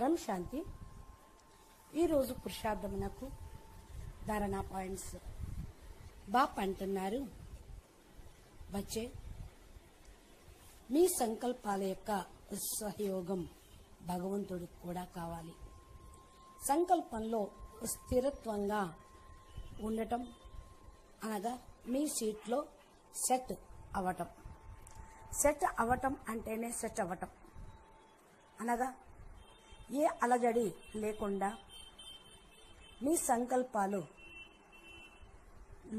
పరం శాంతి. ఈరోజు పురుషార్థమునకు ధారణా పాయింట్స్. బాప్ అంటున్నారు, వచ్చే మీ సంకల్పాల యొక్క సహయోగం భగవంతుడికి కూడా కావాలి. సంకల్పంలో స్థిరత్వంగా ఉండటం అనగా మీ సీట్లో సెట్ అవటం. సెట్ అవటం అంటేనే సెట్ అవటం అనగా ఏ అలజడి లేకుండా మీ సంకల్పాలు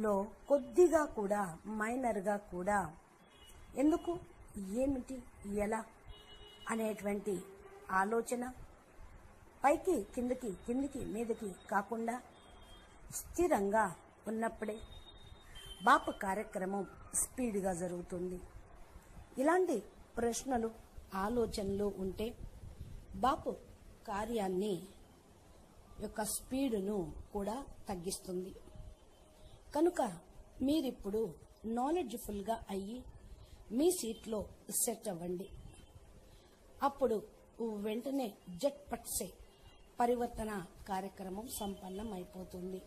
లో కొద్దిగా కూడా మైనర్గా కూడా ఎందుకు, ఏమిటి, ఎలా అనేటువంటి ఆలోచన పైకి కిందికి కిందికి మీదకి కాకుండా స్థిరంగా ఉన్నప్పుడే బాపు కార్యక్రమం స్పీడ్గా జరుగుతుంది. ఇలాంటి ప్రశ్నలు ఆలోచనలు ఉంటే బాపు కార్యాన్ని యొక్క స్పీడును కూడా తగ్గిస్తుంది. కనుక మీరిప్పుడు నాలెడ్జ్ఫుల్గా అయ్యి మీ సీట్లో సెట్ అవ్వండి. అప్పుడు వెంటనే జట్ పట్సే పరివర్తన కార్యక్రమం సంపన్నం అయిపోతుంది.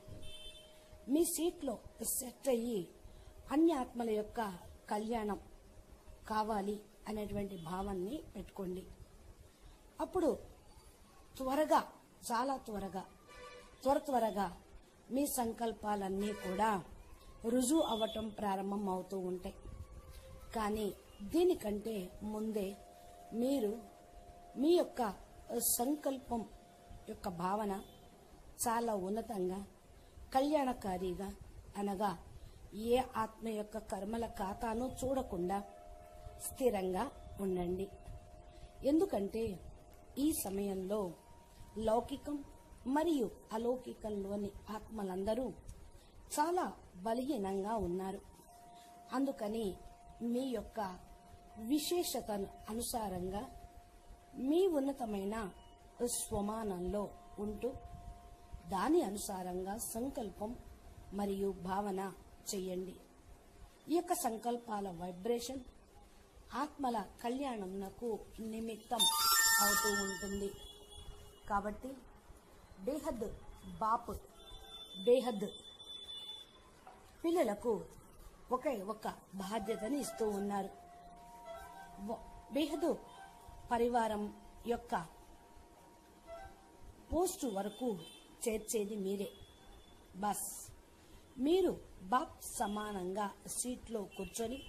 మీ సీట్లో సెట్ అయ్యి అన్య ఆత్మల యొక్క కళ్యాణం కావాలి అనేటువంటి భావాన్ని పెట్టుకోండి. అప్పుడు త్వరగా, చాలా త్వరగా మీ సంకల్పాలన్నీ కూడా రుజువు అవ్వటం ప్రారంభం అవుతూ ఉంటాయి. కానీ దీనికంటే ముందే మీరు మీ యొక్క సంకల్పం యొక్క భావన చాలా ఉన్నతంగా, కళ్యాణకారిగా అనగా ఏ ఆత్మ యొక్క కర్మల ఖాతాను చూడకుండా స్థిరంగా ఉండండి. ఎందుకంటే ఈ సమయంలో లౌకికం మరియు అలౌకికంలోని ఆత్మలందరూ చాలా బలహీనంగా ఉన్నారు. అందుకని మీ యొక్క విశేషతను అనుసారంగా మీ ఉన్నతమైన స్వమానంలో ఉంటూ దాని అనుసారంగా సంకల్పం మరియు భావన చెయ్యండి. ఈ యొక్క సంకల్పాల వైబ్రేషన్ ఆత్మల కళ్యాణంకు నిమిత్తం అవుతూ ఉంటుంది. కాబట్టి బేహద్ బాప్ బేహద్ పిల్లలకు ఒక బాధ్యతని ఇస్తూ ఉన్నారు. బేహద్ పరివారం యొక్క పోస్టు వరకు చేర్చేది మీరే. బస్ మీరు బాప్ సమానంగా సీట్లో కూర్చొని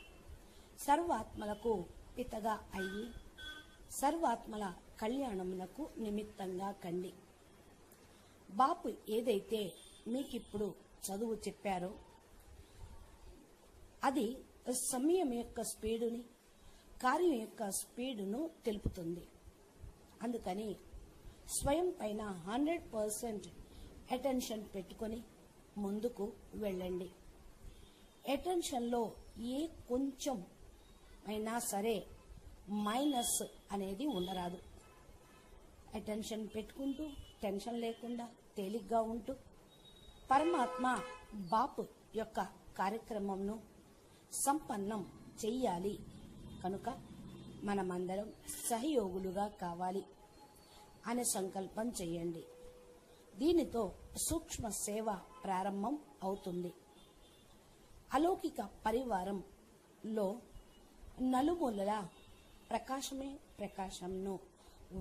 సర్వాత్మలకు పితగా అయ్యి సర్వాత్మల కళ్యాణమునకు నిమిత్తంగా కండి. బాపు ఏదైతే మీకిప్పుడు చదువు చెప్పారో అది సమయం యొక్క స్పీడుని, కార్యం యొక్క స్పీడును తెలుపుతుంది. అందుకని స్వయం పైన 100% అటెన్షన్ పెట్టుకొని ముందుకు వెళ్ళండి. అటెన్షన్లో ఏ కొంచెం అయినా సరే మైనస్ అనేది ఉండరాదు. అటెన్షన్ పెట్టుకుంటూ టెన్షన్ లేకుండా తేలిగ్గా ఉంటూ పరమాత్మ బాపు యొక్క కార్యక్రమంను సంపన్నం చెయ్యాలి. కనుక మనమందరం సహయోగులుగా కావాలి అనే సంకల్పం చెయ్యండి. దీనితో సూక్ష్మ సేవ ప్రారంభం అవుతుంది. అలౌకిక పరివారంలో నలుమూలల ప్రకాశమే ప్రకాశంను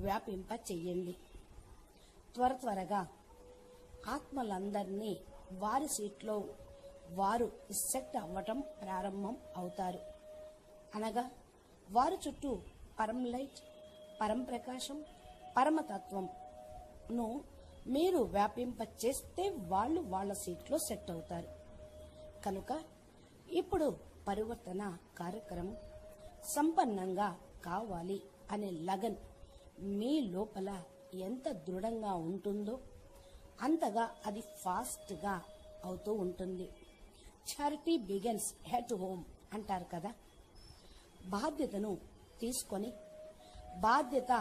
వ్యాపింప చెయ్యండి. త్వరగా ఆత్మలందరినీ వారి సీట్లో వారు సెట్ అవ్వటం ప్రారంభం అవుతారు. అనగా వారి చుట్టూ పరం లైట్, పరం ప్రకాశం, పరమతత్వంను మీరు వ్యాపింప చేస్తే వాళ్ళు వాళ్ళ సీట్లో సెట్ అవుతారు. కనుక ఇప్పుడు పరివర్తన కార్యక్రమం సంపన్నంగా కావాలి అనే లగన్ మీ లోపల ఎంత దృఢంగా ఉంటుందో అంతగా అది ఫాస్ట్గా అవుతూ ఉంటుంది. చారిటీ బిగిన్స్ ఎట్ హోమ్ అంటారు కదా. బాధ్యతను తీసుకొని బాధ్యత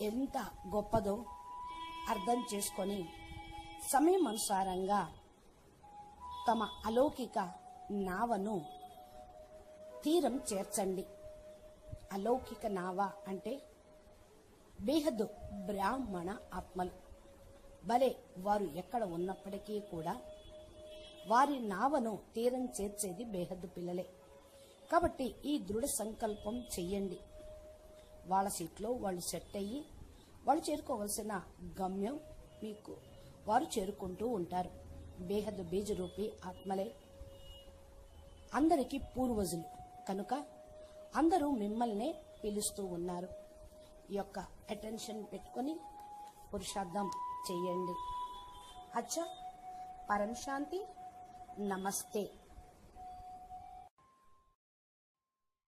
ఎంత గొప్పదో అర్థం చేసుకొని సమయం అనుసారంగా తమ అలౌకిక నావను తీరం చేర్చండి. అలౌకిక నావ అంటే బేహద్దు బ్రాహ్మణ ఆత్మలు. భలే వారు ఎక్కడ ఉన్నప్పటికీ కూడా వారి నావను తీరం చేర్చేది బేహద్దు పిల్లలే. కాబట్టి ఈ దృఢ సంకల్పం చెయ్యండి. వాళ్ళ సీట్లో వాళ్ళు సెట్ అయ్యి వాళ్ళు చేరుకోవలసిన గమ్యం మీకు వారు చేరుకుంటూ ఉంటారు. బేహద్దు బీజరూపి ఆత్మలే అందరికీ పూర్వజులు కనుక అందరూ మిమ్మల్నే పిలుస్తూ ఉన్నారు. ఈ యొక్క అటెన్షన్ పెట్టుకొని పురుషార్థం చెయ్యండి. అచ్చా, పరం శాంతి, నమస్తే.